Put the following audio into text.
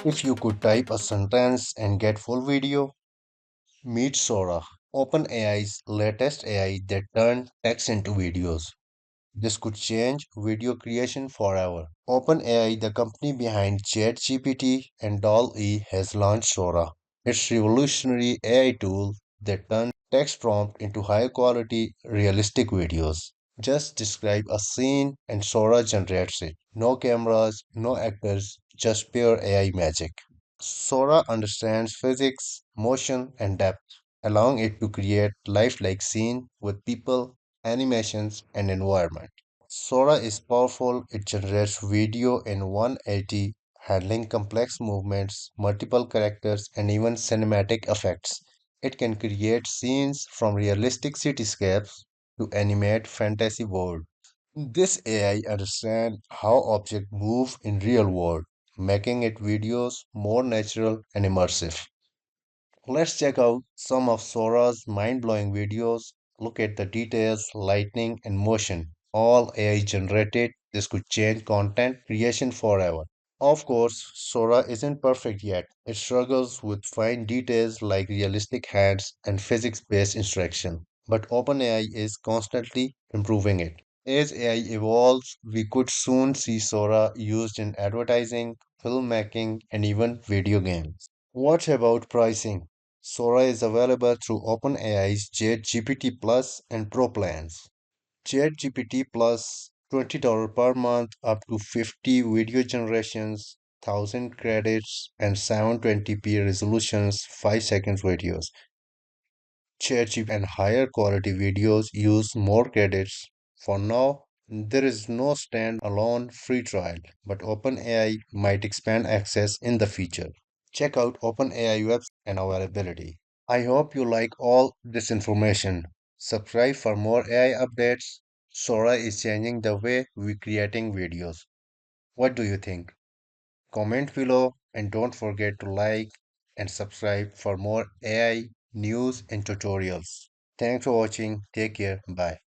If you could type a sentence and get full video, meet Sora, OpenAI's latest AI that turned text into videos. This could change video creation forever. OpenAI, the company behind ChatGPT and DALL-E, has launched Sora. It's revolutionary AI tool that turns text prompt into high quality, realistic videos. Just describe a scene and Sora generates it. No cameras, no actors, just pure AI magic. Sora understands physics, motion, and depth, allowing it to create lifelike scene with people, animations, and environment. Sora is powerful. It generates video in 180, handling complex movements, multiple characters, and even cinematic effects. It can create scenes from realistic cityscapes to animate fantasy world. This AI understands how objects move in real world, making it videos more natural and immersive. Let's check out some of Sora's mind-blowing videos. Look at the details, lighting, and motion. All AI generated. This could change content creation forever. Of course, Sora isn't perfect yet. It struggles with fine details like realistic hands and physics-based instruction. But OpenAI is constantly improving it. As AI evolves, we could soon see Sora used in advertising, filmmaking, and even video games. What about pricing? Sora is available through OpenAI's ChatGPT Plus and Pro plans. ChatGPT Plus $20 per month up to 50 video generations, 1000 credits and 720p resolutions 5 seconds videos. ChatGPT and higher quality videos use more credits. For now, there is no stand-alone free trial, but OpenAI might expand access in the future. Check out OpenAI website and availability. I hope you like all this information. Subscribe for more AI updates. Sora is changing the way we're creating videos. What do you think? Comment below and don't forget to like and subscribe for more AI news and tutorials. Thanks for watching. Take care. Bye.